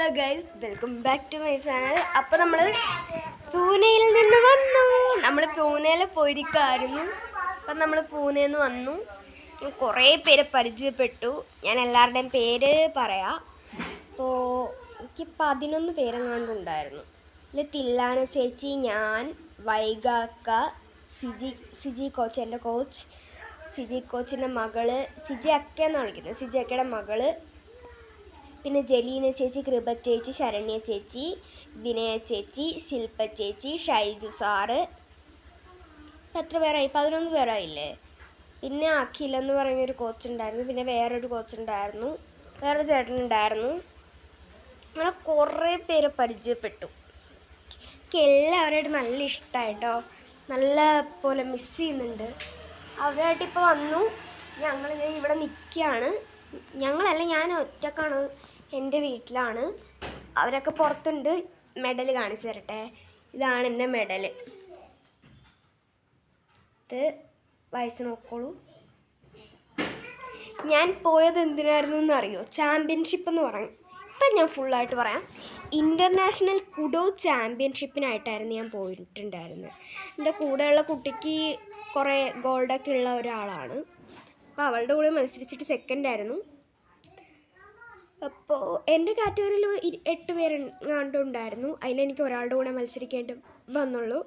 Hello guys, welcome back to my channel. അപ്പോൾ നമ്മൾ പൂനെയിൽ നിന്ന് വന്നു. നമ്മൾ പൂനെയിൽ പോയിരിക്കുമായിരുന്നു. അപ്പം നമ്മൾ പൂനെയിൽ നിന്ന് വന്നു. കുറേ പേരെ പരിചയപ്പെട്ടു. ഞാൻ എല്ലാവരുടെയും പേര് പറയാം. അപ്പോൾ എനിക്ക് 11 പേരെങ്ങാണ്ടുണ്ടായിരുന്നു. ഇതിൽ തില്ലാന ചേച്ചി, ഞാൻ, വൈഗാക്ക, സിജി കോച്ച്, എൻ്റെ കോച്ച്, സിജി കോച്ചിൻ്റെ മകള്, സിജി അക്ക എന്ന് വിളിക്കുന്നത്, സിജി അക്കയുടെ മകള്, പിന്നെ ജലീന ചേച്ചി, കൃപ ചേച്ചി, ശരണ്യ ചേച്ചി, വിനയ ചേച്ചി, ശില്പ ചേച്ചി, ഷൈജു സാറ്. എത്ര പേരായി? 11 പേരായില്ലേ. പിന്നെ അഖിലെന്ന് പറയുന്നൊരു കോച്ചുണ്ടായിരുന്നു. പിന്നെ വേറൊരു കോച്ചുണ്ടായിരുന്നു, വേറൊരു ചേട്ടനുണ്ടായിരുന്നു. അങ്ങനെ കുറേ പേരെ പരിചയപ്പെട്ടു. എനിക്ക് എല്ലാവരുമായിട്ട് നല്ല ഇഷ്ടമായിട്ടോ. നല്ല പോലെ മിസ് ചെയ്യുന്നുണ്ട്. അവരായിട്ട് ഇപ്പോൾ വന്നു. ഞങ്ങൾ ഇവിടെ നിൽക്കുകയാണ്. ഞങ്ങളല്ല, ഞാൻ ഒറ്റക്കാണ്, എൻ്റെ വീട്ടിലാണ്. അവരൊക്കെ പുറത്തുണ്ട്. മെഡൽ കാണിച്ചു തരട്ടെ. ഇതാണ് എൻ്റെ മെഡൽ. ഇത് വായിച്ച് നോക്കോളൂ. ഞാൻ പോയത് എന്തിനായിരുന്നു എന്നറിയോ? ചാമ്പ്യൻഷിപ്പ് എന്ന് പറയും. ഇപ്പം ഞാൻ ഫുള്ളായിട്ട് പറയാം. ഇൻ്റർനാഷണൽ കുഡോ ചാമ്പ്യൻഷിപ്പിനായിട്ടായിരുന്നു ഞാൻ പോയിട്ടുണ്ടായിരുന്നത്. എൻ്റെ കൂടെയുള്ള കുട്ടിക്ക് കുറേ ഗോൾഡൊക്കെ ഉള്ള ഒരാളാണ്. അപ്പോൾ അവളുടെ കൂടെ മത്സരിച്ചിട്ട് സെക്കൻഡായിരുന്നു. അപ്പോൾ എൻ്റെ കാറ്റഗറിയിൽ 8 പേരെങ്ങാണ്ടുണ്ടായിരുന്നു. അതിലെനിക്ക് ഒരാളുടെ കൂടെ മത്സരിക്കേണ്ടി വന്നുള്ളൂ.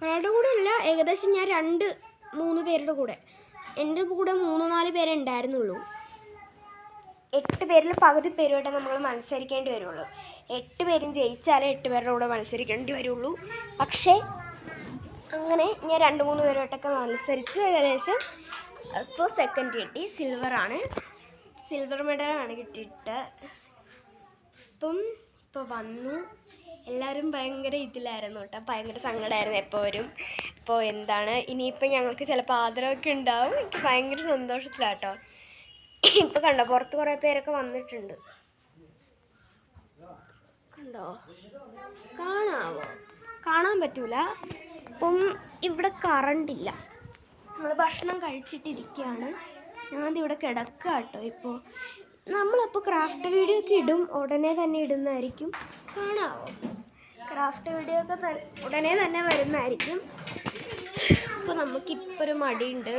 ഒരാളുടെ കൂടെ അല്ല, ഏകദേശം ഞാൻ 2-3 പേരുടെ കൂടെ, എൻ്റെ കൂടെ 3-4 പേരെ ഉണ്ടായിരുന്നുള്ളൂ. 8 പേരിൽ പകുതി പേരുമായിട്ട് നമ്മൾ മത്സരിക്കേണ്ടി വരുള്ളൂ. 8 പേരും ജയിച്ചാലേ 8 പേരുടെ കൂടെ മത്സരിക്കേണ്ടി വരുള്ളൂ. പക്ഷേ അങ്ങനെ ഞാൻ 2-3 പേരുമായിട്ടൊക്കെ മത്സരിച്ച് ഏകദേശം ഇപ്പോൾ സെക്കൻഡ് കിട്ടി. സിൽവർ മെഡലാണ് കിട്ടിയിട്ട്. ഇപ്പോൾ വന്നു. എല്ലാവരും ഭയങ്കര ഇതിലായിരുന്നു കേട്ടോ, ഭയങ്കര സങ്കടമായിരുന്നു. എപ്പോൾ വരും, ഇപ്പോൾ എന്താണ്, ഇനിയിപ്പോൾ ഞങ്ങൾക്ക് ചിലപ്പോൾ ആദരവൊക്കെ ഉണ്ടാവും. എനിക്ക് ഭയങ്കര സന്തോഷത്തിലാട്ടോ. ഇപ്പോൾ കണ്ടോ, പുറത്ത് കുറേ പേരൊക്കെ വന്നിട്ടുണ്ട്. കണ്ടോ? കാണാൻ പറ്റൂല. ഇപ്പം ഇവിടെ കറണ്ടില്ല. നമ്മൾ ഭക്ഷണം കഴിച്ചിട്ടിരിക്കുകയാണ്. ഞാനിവിടെ കിടക്കുക കേട്ടോ. ഇപ്പോൾ നമ്മളപ്പോൾ ക്രാഫ്റ്റ് വീഡിയോ ഒക്കെ ഇടും, ഉടനെ തന്നെ ഇടുന്നതായിരിക്കും. കാണാമോ? ക്രാഫ്റ്റ് വീഡിയോ ഒക്കെ ഉടനെ തന്നെ വരുന്നതായിരിക്കും. ഇപ്പോൾ നമുക്കിപ്പോൾ ഒരു മടിയുണ്ട്,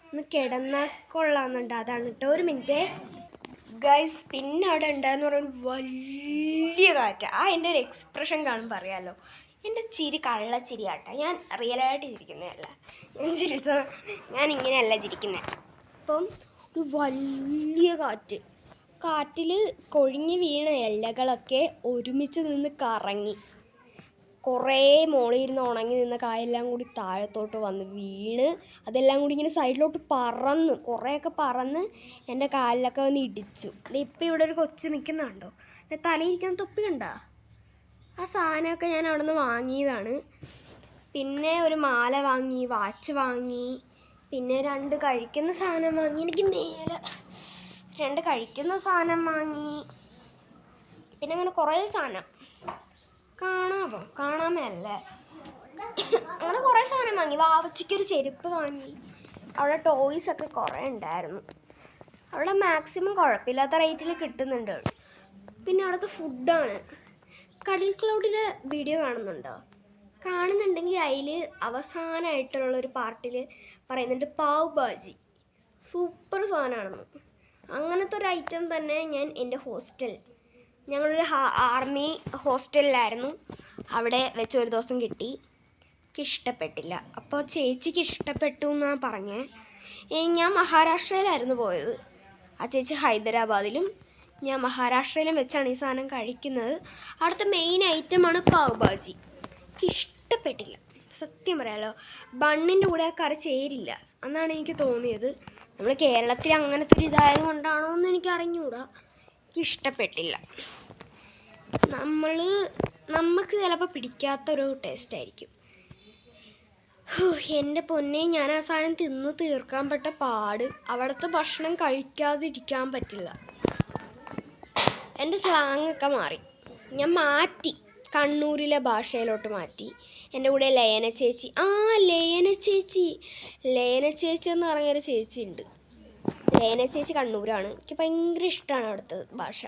ഒന്ന് കിടന്നാൽ കൊള്ളാമെന്നുണ്ട്. അതാണ് കേട്ടോ. ഒരു മിനിറ്റ് ഗൈസ്. പിന്നെ അവിടെ ഉണ്ടായെന്ന് പറയുന്നത് വലിയ കാറ്റ്. എൻ്റെ ഒരു എക്സ്പ്രഷൻ കാണുമ്പോൾ അറിയാമല്ലോ. എൻ്റെ ചിരി കള്ളച്ചിരി ആട്ടോ. ഞാൻ റിയലായിട്ട് ചിരിക്കുന്നതല്ല. ഞാൻ ഇങ്ങനെയല്ല ചിരിക്കുന്നത്. അപ്പം ഒരു വലിയ കാറ്റിൽ കൊഴിഞ്ഞ് വീണ ഇലകളൊക്കെ ഒരുമിച്ച് നിന്ന് കറങ്ങി. കുറേ മുകളിലിരുന്ന് ഉണങ്ങി നിന്ന കായെല്ലാം കൂടി താഴത്തോട്ട് വന്ന് വീണ്, അതെല്ലാം കൂടി ഇങ്ങനെ സൈഡിലോട്ട് കുറേയൊക്കെ പറന്ന് എൻ്റെ കാലിലൊക്കെ വന്ന് ഇടിച്ചു. ഇപ്പം ഇവിടെ ഒരു കൊച്ച് നിൽക്കുന്നുണ്ടോ? എൻ്റെ തലയിരിക്കുന്ന തൊപ്പി കണ്ടോ? ആ സാധനമൊക്കെ ഞാൻ അവിടെ നിന്ന് വാങ്ങിയതാണ്. പിന്നെ ഒരു മാല വാങ്ങി, വാച്ച് വാങ്ങി, പിന്നെ 2 കഴിക്കുന്ന സാധനം വാങ്ങി. എനിക്ക് നേരെ 2 കഴിക്കുന്ന സാധനം വാങ്ങി. പിന്നെ അങ്ങനെ കുറേ സാധനം കാണാമല്ലേ. അങ്ങനെ കുറേ സാധനം വാങ്ങി. വാവച്ചിക്കൊരു ചെരുപ്പ് വാങ്ങി. അവിടെ ടോയ്സൊക്കെ കുറേ ഉണ്ടായിരുന്നു. അവിടെ മാക്സിമം കുഴപ്പമില്ലാത്ത റേറ്റിൽ കിട്ടുന്നുണ്ട്. പിന്നെ അവിടുത്തെ ഫുഡാണ്. കടൽ ക്ലൗഡിലെ വീഡിയോ കാണുന്നുണ്ടെങ്കിൽ അതിൽ അവസാനമായിട്ടുള്ളൊരു പാർട്ടിൽ പറയുന്നുണ്ട് പാവ് ഭാജി സൂപ്പർ സാധനമാണെന്ന്. അങ്ങനത്തെ ഒരു ഐറ്റം തന്നെ ഞാൻ എൻ്റെ ഞങ്ങളൊരു ആർമി ഹോസ്റ്റലിലായിരുന്നു. അവിടെ വെച്ച് ഒരു ദിവസം കിട്ടി. എനിക്ക് ഇഷ്ടപ്പെട്ടില്ല. അപ്പോൾ ചേച്ചിക്ക് ഇഷ്ടപ്പെട്ടു എന്നാണ് പറഞ്ഞത്. ഞാൻ മഹാരാഷ്ട്രയിലായിരുന്നു പോയത്. ആ ചേച്ചി ഹൈദരാബാദിലും, ഞാൻ മഹാരാഷ്ട്രയിലും വെച്ചാണ് ഈ സാധനം കഴിക്കുന്നത്. അവിടുത്തെ മെയിൻ ഐറ്റമാണ് പാവ് ഭാജി. എനിക്ക് ഇഷ്ടപ്പെട്ടില്ല, സത്യം പറയാമല്ലോ. ബണ്ണിൻ്റെ കൂടെ ആ കറി ചേരില്ല എന്നാണ് എനിക്ക് തോന്നിയത്. നമ്മൾ കേരളത്തിൽ അങ്ങനത്തെ ഒരു ഇതായത് കൊണ്ടാണോ എന്ന് എനിക്ക് അറിഞ്ഞുകൂടാ. എനിക്ക് ഇഷ്ടപ്പെട്ടില്ല. നമുക്ക് ചിലപ്പോൾ പിടിക്കാത്തൊരു ടേസ്റ്റ് ആയിരിക്കും. എൻ്റെ പൊന്നെ, ഞാൻ ആ സാധനം തിന്ന് തീർക്കാൻ പെട്ട പാട്. അവിടുത്തെ ഭക്ഷണം കഴിക്കാതിരിക്കാൻ പറ്റില്ല. എൻ്റെ സ്ലാങ്ങൊക്കെ മാറി. ഞാൻ മാറ്റി, കണ്ണൂരിലെ ഭാഷയിലോട്ട് മാറ്റി. എൻ്റെ കൂടെ ലയന ചേച്ചി എന്ന് പറഞ്ഞൊരു ചേച്ചി ഉണ്ട്. ലയന ചേച്ചി കണ്ണൂരാണ്. എനിക്ക് ഭയങ്കര ഇഷ്ടമാണ് അവിടുത്തെ ഭാഷ.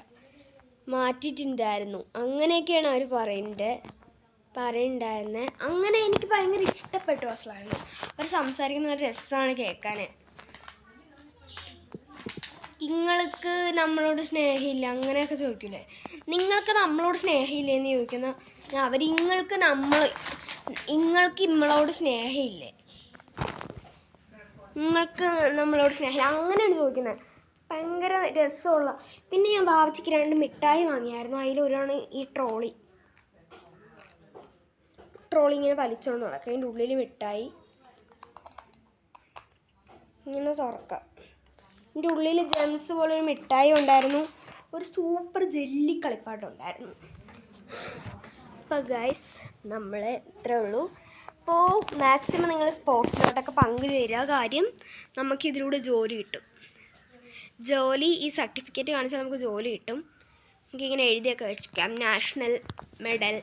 മാറ്റിയിട്ടുണ്ടായിരുന്നു. അങ്ങനെയൊക്കെയാണ് അവർ പറയുന്നുണ്ടായിരുന്നത്. അങ്ങനെ എനിക്ക് ഭയങ്കര ഇഷ്ടപ്പെട്ടു ആ സ്ലാങ്. അവർ സംസാരിക്കുന്ന ഒരു രസമാണ് കേൾക്കാൻ. നിങ്ങൾക്ക് നമ്മളോട് സ്നേഹമില്ല അങ്ങനെയൊക്കെ ചോദിക്കൂലേ, നിങ്ങൾക്ക് നമ്മളോട് സ്നേഹമില്ലേന്ന് ചോദിക്കുന്ന അവർ നിങ്ങൾക്ക് നമ്മളോട് സ്നേഹമില്ലേ, നിങ്ങൾക്ക് നമ്മളോട് സ്നേഹമില്ല അങ്ങനെയാണ് ചോദിക്കുന്നത്. ഭയങ്കര രസമുള്ള. പിന്നെ ഞാൻ ബാവച്ചിക്ക് 2 മിഠായി വാങ്ങിയായിരുന്നു. അതിലൊരാണ് ഈ ട്രോളി ഇങ്ങനെ വലിച്ചോണ്ട് നടക്കുക. അതിൻ്റെ ഉള്ളിൽ മിഠായി ഇങ്ങനെ തുറക്കാം. ഇതിൻ്റെ ഉള്ളിൽ ജെംസ് പോലൊരു മിഠായി ഉണ്ടായിരുന്നു. ഒരു സൂപ്പർ ജെല്ലി കളിപ്പാട്ടം ഉണ്ടായിരുന്നു. അപ്പോൾ ഗൈസ് നമ്മൾ ഇത്രേ ഉള്ളൂ. അപ്പോൾ മാക്സിമം നിങ്ങൾ സ്പോർട്സിലോട്ടൊക്കെ പങ്കുചേരുക. കാര്യം നമുക്കിതിലൂടെ ജോലി കിട്ടും. ഈ സർട്ടിഫിക്കറ്റ് കാണിച്ചാൽ നമുക്ക് ജോലി കിട്ടും. നമുക്കിങ്ങനെ എഴുതിയൊക്കെ വെച്ചിരിക്കാം, നാഷണൽ മെഡൽ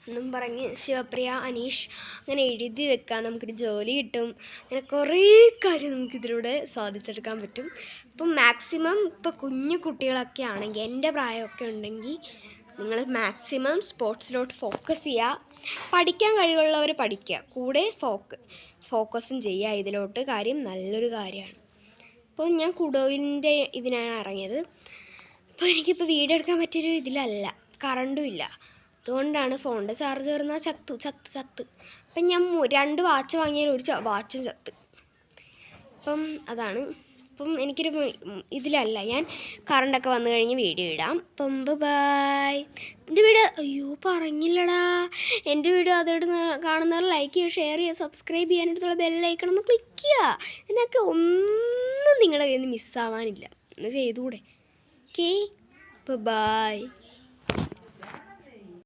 എന്നും പറഞ്ഞ് ശിവപ്രിയ, അനീഷ് അങ്ങനെ എഴുതി വെക്കാൻ നമുക്കൊരു ജോലി കിട്ടും. അങ്ങനെ കുറേ കാര്യം നമുക്കിതിലൂടെ സാധിച്ചെടുക്കാൻ പറ്റും. അപ്പം മാക്സിമം ഇപ്പോൾ കുഞ്ഞു കുട്ടികളൊക്കെ ആണെങ്കിൽ, എൻ്റെ പ്രായമൊക്കെ ഉണ്ടെങ്കിൽ നിങ്ങൾ മാക്സിമം സ്പോർട്സിലോട്ട് ഫോക്കസ് ചെയ്യുക. പഠിക്കാൻ കഴിവുള്ളവർ പഠിക്കുക, കൂടെ ഫോക്കസും ചെയ്യുക ഇതിലോട്ട്. കാര്യം നല്ലൊരു കാര്യമാണ്. അപ്പോൾ ഞാൻ കുടോയിലിൻ്റെ ഇതിനാണ് ഇറങ്ങിയത്. അപ്പോൾ എനിക്കിപ്പോൾ വീഡിയോ എടുക്കാൻ പറ്റിയൊരു ഇതിലല്ല, കറണ്ടും ഇല്ല. അതുകൊണ്ടാണ് ഫോണിൻ്റെ ചാർജ് കയറുന്നത് ചത്ത്. അപ്പം ഞാൻ 2 വാച്ച് വാങ്ങിയാൽ 1 വാച്ചും ചത്ത്. അപ്പം അതാണ്. അപ്പം എനിക്കൊരു ഇതിലല്ല, ഞാൻ കറണ്ടൊക്കെ വന്നു കഴിഞ്ഞ് വീഡിയോ ഇടാം. അപ്പം ബൈ. എൻ്റെ വീഡിയോ പറഞ്ഞില്ലടാ. എൻ്റെ വീഡിയോ അതോട് കാണുന്നവർ ലൈക്ക് ചെയ്യുക, ഷെയർ ചെയ്യുക, സബ്സ്ക്രൈബ് ചെയ്യാനായിട്ടുള്ള ബെല്ലൈക്കൺ ഒന്ന് ക്ലിക്ക് ചെയ്യുക. ഇതിനൊക്കെ ഒന്നും നിങ്ങളുടെ കയ്യിൽ നിന്ന് മിസ്സാവാനില്ല. ഒന്ന് ചെയ്തുകൂടെ? Okay, by.